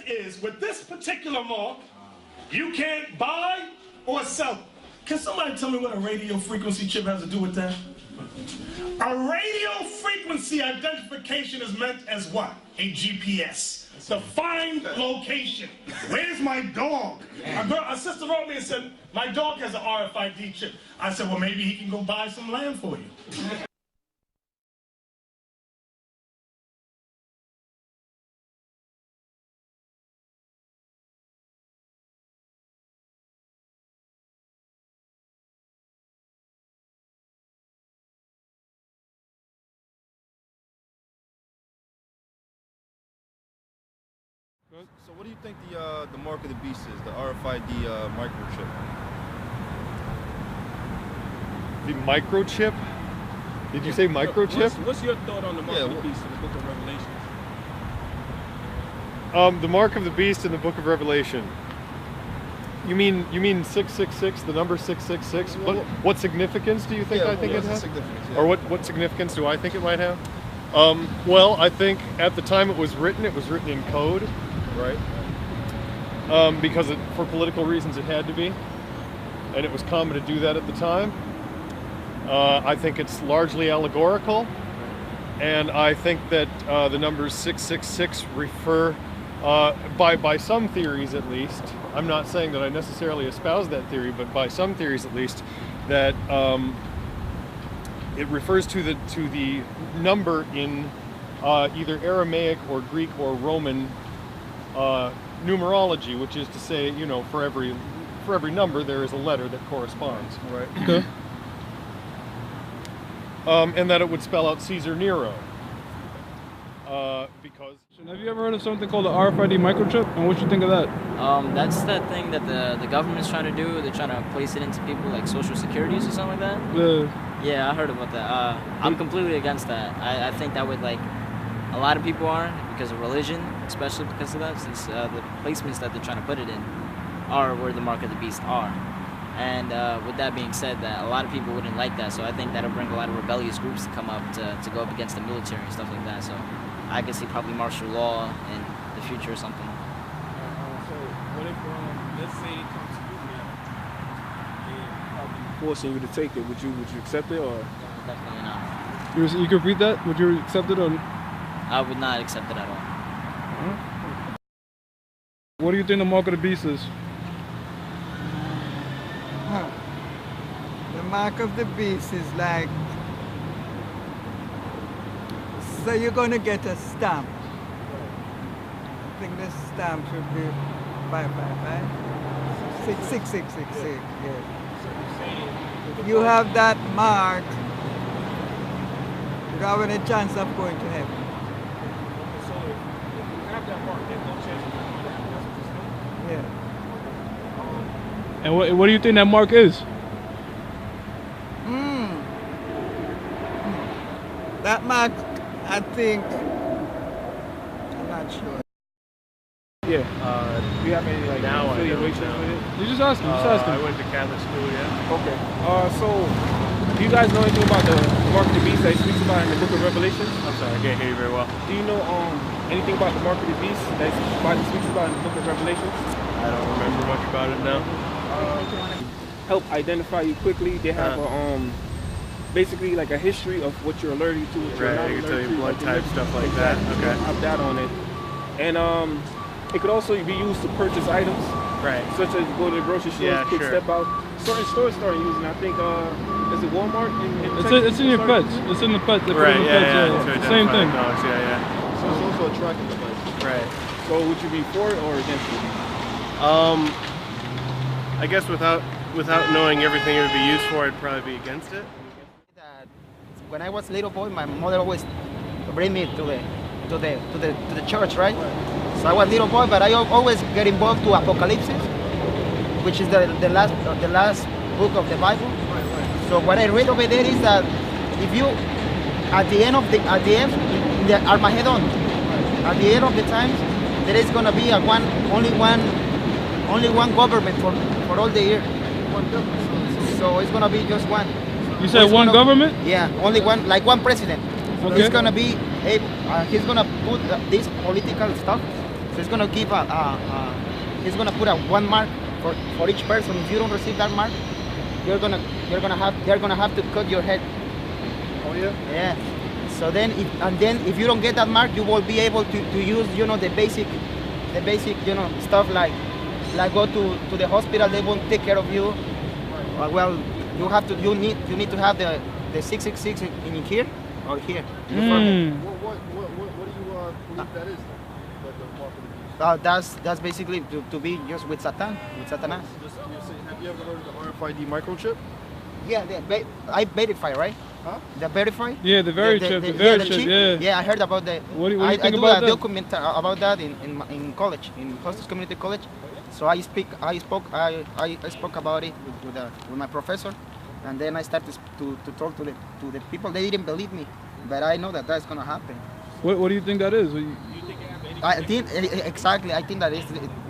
fact is, with this particular mark, you can't buy or sell. Can somebody tell me what a radio frequency chip has to do with that? A radio frequency identification is meant as what? A GPS. To find location. Where's my dog? A sister wrote me and said, my dog has an RFID chip. I said, well, maybe he can go buy some land for you. So what do you think the mark of the beast is, the RFID microchip? The microchip? Did you say microchip? What's your thought on the mark of the beast in the Book of Revelation? The mark of the beast in the Book of Revelation. You mean 666, the number 666? What significance do you think I think it has? Yeah. Or what significance do I think it might have? Well, I think at the time it was written in code. Right. Because for political reasons it had to be, and it was common to do that at the time. I think it's largely allegorical, and I think that the numbers 666 refer, by some theories at least, I'm not saying that I necessarily espouse that theory, but by some theories at least, that it refers to the number in either Aramaic or Greek or Roman numerology, which is to say, you know, for every number there is a letter that corresponds. Right. Okay. And that it would spell out Caesar Nero. Because. Have you ever heard of something called the RFID microchip? And what you think of that? That's the thing that the government's trying to do. They're trying to place it into people like Social Securities or something like that. Yeah, I heard about that. I'm completely against that. I think that would, like, a lot of people are because of religion, especially because of that, since the placements that they're trying to put it in are where the mark of the beast are. And with that being said, that a lot of people wouldn't like that, so I think that'll bring a lot of rebellious groups to come up to go up against the military and stuff like that. So I could see probably martial law in the future or something. So what if, let's say it comes to you now, and probably forcing you to take it, would you accept it or? No, definitely not. You can repeat that? Would you accept it or? I would not accept it at all. What do you think the mark of the beast is? The mark of the beast is like, so you're going to get a stamp. I think the stamp should be 555, 6666, yeah. If you have that mark, you don't have any chance of going to heaven. So if you have that mark, there's no chance of going to heaven. Yeah. And what do you think that mark is? That mark, I think, I'm not sure. Yeah. Do you have any like affiliations with it? You just ask him. I went to Catholic school, yeah. Okay. So do you guys know anything about the mark of the beast that he speaks about in the Book of Revelation? I'm sorry, I can't hear you very well. Do you know anything about the mark of the beast that he speaks about in the Book of Revelation? I don't remember much about it now. Help identify you quickly. They have basically like a history of what you're allergic to, what you're not they can tell allergic you to, blood type, stuff like that. Okay. Have that on it. And it could also be used to purchase items. Right. Such as go to the grocery store, quick step out. Certain stores starting using, I think, is it Walmart? It's in your pets. It's in the pets. Right, yeah. Same thing. Dogs, yeah. So it's also a tracking device. Right. So would you be for it or against it? I guess without knowing everything it would be used for, I'd probably be against it. When I was a little boy, my mother always bring me to the church, right? So I was a little boy, but I always get involved to Apocalypse, which is the last book of the Bible. So what I read over there is that if you at the end in the Armageddon, at the end of the times, there is gonna be only one government for all the year. So it's gonna be just one. You said one government? Yeah, only one, like one president. Okay. He's gonna be, he's gonna put this political stuff So he's gonna give he's gonna put a 1 mark for each person. If you don't receive that mark, they're gonna have to cut your head. Oh yeah. Yeah. So then, if you don't get that mark, you will be able to use, you know, the basic, you know, stuff like go to the hospital. They won't take care of you. Well, you need to have the 666 in here or here. What do you believe that is? The mark of the beast? That's basically to be just with Satan, with Satanas. Have you ever heard of the RFID microchip? Yeah, I verify, right? Huh? The verify? Yeah, the very chip. The very chip. Yeah. Yeah, I heard about that. What do you I think do about a that? document about that in college, in Hostos Community College. So I spoke about it with my professor, and then I started to talk to the people. They didn't believe me, but I know that that's gonna happen. What do you think that is? I think exactly. I think that is.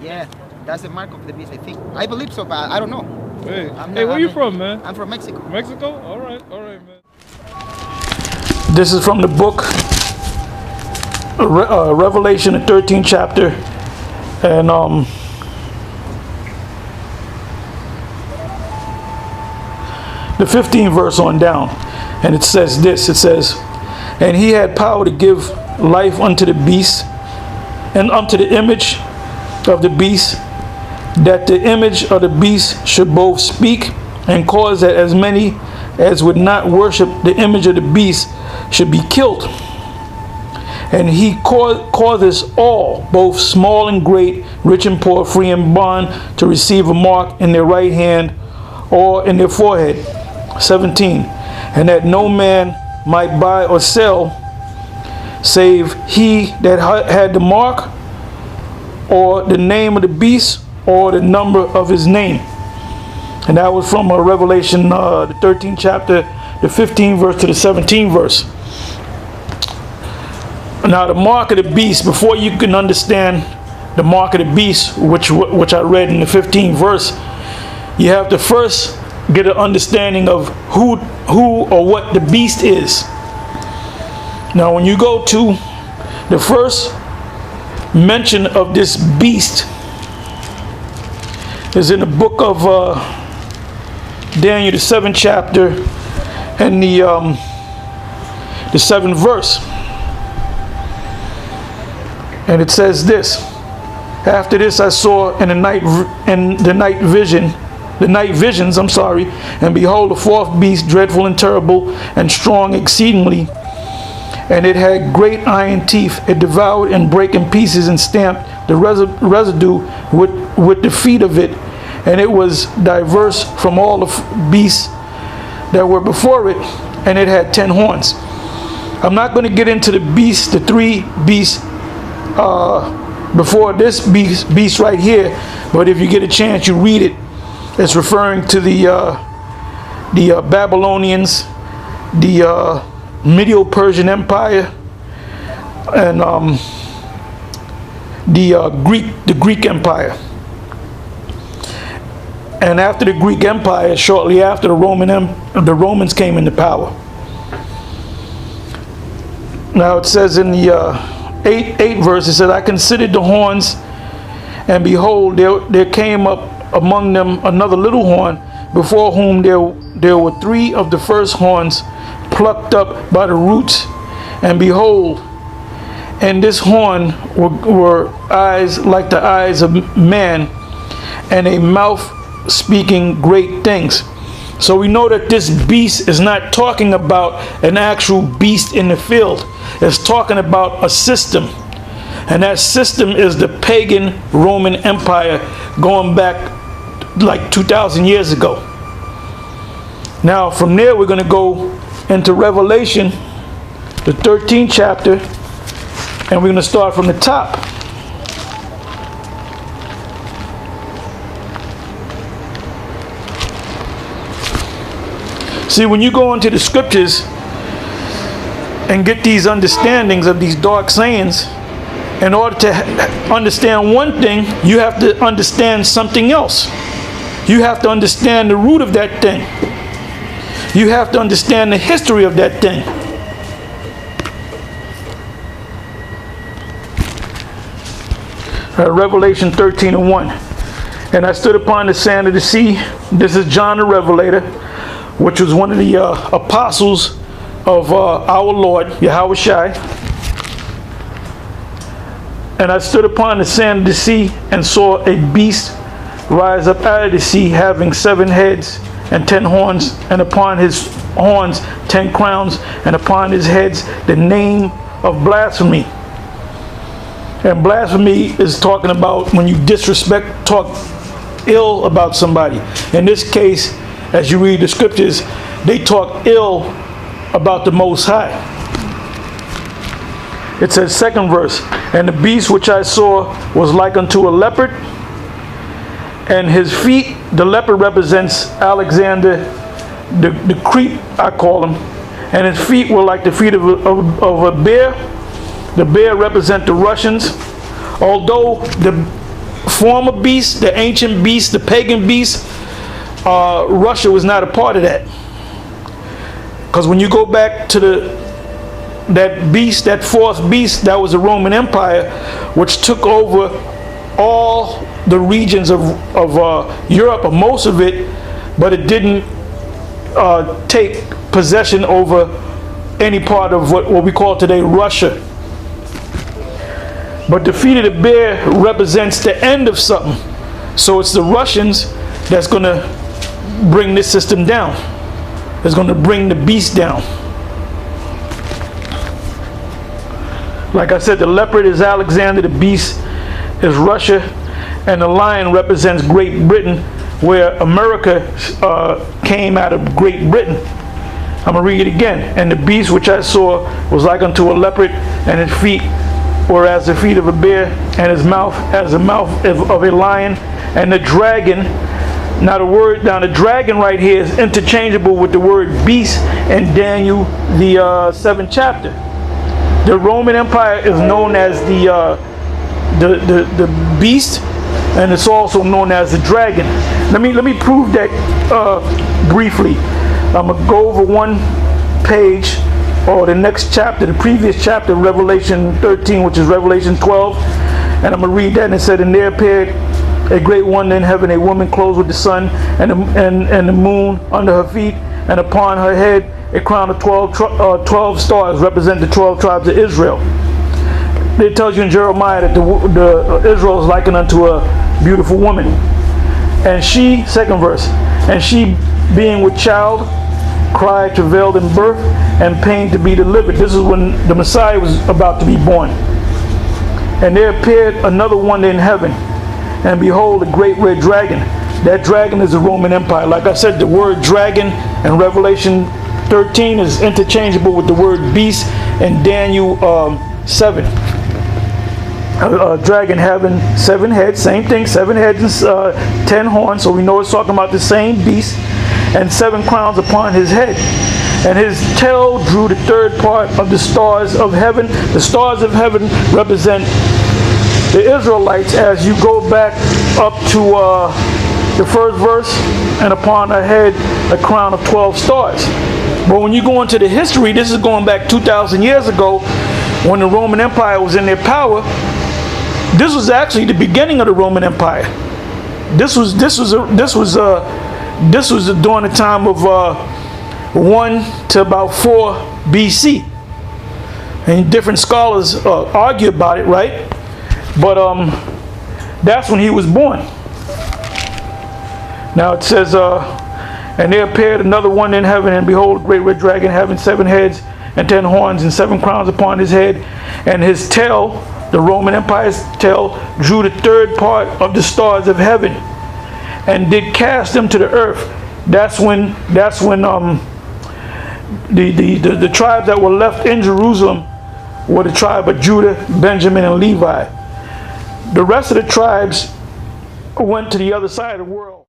Yeah, that's the mark of the beast. I think. I believe so, but I don't know. Hey, where you from, man? I'm from Mexico. Mexico? All right, man. This is from the book Revelation, the 13th chapter, and the 15th verse on down. And it says this, it says, and he had power to give life unto the beast and unto the image of the beast, that the image of the beast should both speak and cause that as many as would not worship the image of the beast should be killed. And he causes all, both small and great, rich and poor, free and bond, to receive a mark in their right hand or in their forehead. 17. And that no man might buy or sell save he that had the mark or the name of the beast or the number of his name. And that was from Revelation, the 13th chapter, the 15th verse to the 17th verse. Now the mark of the beast, before you can understand the mark of the beast, which I read in the 15th verse, you have to first get an understanding of who or what the beast is. Now when you go to the first mention of this beast is in the book of Daniel, the 7th chapter and the 7th verse. And it says this: after this I saw in the night visions, and behold, the fourth beast, dreadful and terrible and strong exceedingly, and it had great iron teeth. It devoured and brake in pieces and stamped the residue with the feet of it, and it was diverse from all the beasts that were before it, and it had 10 horns. I'm not going to get into the beasts, the 3 beasts before this beast right here, but if you get a chance, you read it. It's referring to the Babylonians, the Medo-Persian Empire, and the Greek Empire. And after the Greek Empire, shortly after, the Romans came into power. Now it says in the 8th verse, it says, I considered the horns, and behold, there came up among them another little horn, before whom there were 3 of the first horns plucked up by the roots. And behold, in this horn were eyes like the eyes of man, and a mouth speaking great things. So we know that this beast is not talking about an actual beast in the field. It's talking about a system. And that system is the pagan Roman Empire going back like 2,000 years ago. Now from there we're going to go into Revelation, the 13th chapter, and we're going to start from the top. See, when you go into the scriptures and get these understandings of these dark sayings, in order to understand one thing, you have to understand something else. You have to understand the root of that thing. You have to understand the history of that thing. Revelation 13:1. And I stood upon the sand of the sea. This is John the Revelator, which was one of the apostles of our Lord, Yahweh Shai. And I stood upon the sand of the sea and saw a beast rise up out of the sea, having 7 heads and 10 horns, and upon his horns 10 crowns, and upon his heads the name of blasphemy. And blasphemy is talking about when you disrespect, talk ill about somebody. In this case, as you read the scriptures, they talk ill about the Most High. It says, second verse, and the beast which I saw was like unto a leopard, and his feet, the leopard represents Alexander, the creep, I call him, and his feet were like the feet of a bear. The bear represents the Russians. Although the former beast, the ancient beast, the pagan beast, Russia was not a part of that. Because when you go back to that beast, that fourth beast, that was the Roman Empire, which took over all the regions of Europe, or most of it, but it didn't take possession over any part of what we call today Russia. But the feet of the bear represents the end of something. So it's the Russians that's going to bring this system down. It's going to bring the beast down. Like I said, the leopard is Alexander, the beast is Russia, and the lion represents Great Britain, where America came out of Great Britain. I'm going to read it again. And the beast which I saw was like unto a leopard, and his feet were as the feet of a bear, and his mouth as the mouth of a lion. And the dragon, now the dragon right here is interchangeable with the word beast in Daniel, the 7th chapter. The Roman Empire is known as the beast, and it's also known as the dragon. Let me prove that briefly. I'm gonna go over one page, or the next chapter, the previous chapter, Revelation 13, which is Revelation 12, and I'm gonna read that. And it said, and there appeared a great wonder in heaven, a woman clothed with the sun and the moon under her feet, and upon her head a crown of 12 stars, represent the 12 tribes of Israel. It tells you in Jeremiah that the Israel is likened unto a beautiful woman. And she, second verse, and she being with child, cried, travailed in birth, and pain to be delivered. This is when the Messiah was about to be born. And there appeared another wonder in heaven, and behold, a great red dragon. That dragon is the Roman Empire. Like I said, the word dragon in Revelation 13 is interchangeable with the word beast in Daniel 7. Dragon having 7 heads, same thing, 7 heads and 10 horns, so we know it's talking about the same beast, and 7 crowns upon his head. And his tail drew the third part of the stars of heaven. The stars of heaven represent the Israelites, as you go back up to the first verse, and upon her head a crown of 12 stars. But when you go into the history, this is going back 2,000 years ago, when the Roman Empire was in their power. This was actually the beginning of the Roman Empire. This was during the time of 1 to about 4 BC. And different scholars argue about it, right? But that's when he was born. Now it says, and there appeared another one in heaven, and behold, a great red dragon having 7 heads and 10 horns and 7 crowns upon his head, and his tail, the Roman Empire's tail, drew the third part of the stars of heaven, and did cast them to the earth. That's when the tribes that were left in Jerusalem were the tribe of Judah, Benjamin, and Levi. The rest of the tribes went to the other side of the world.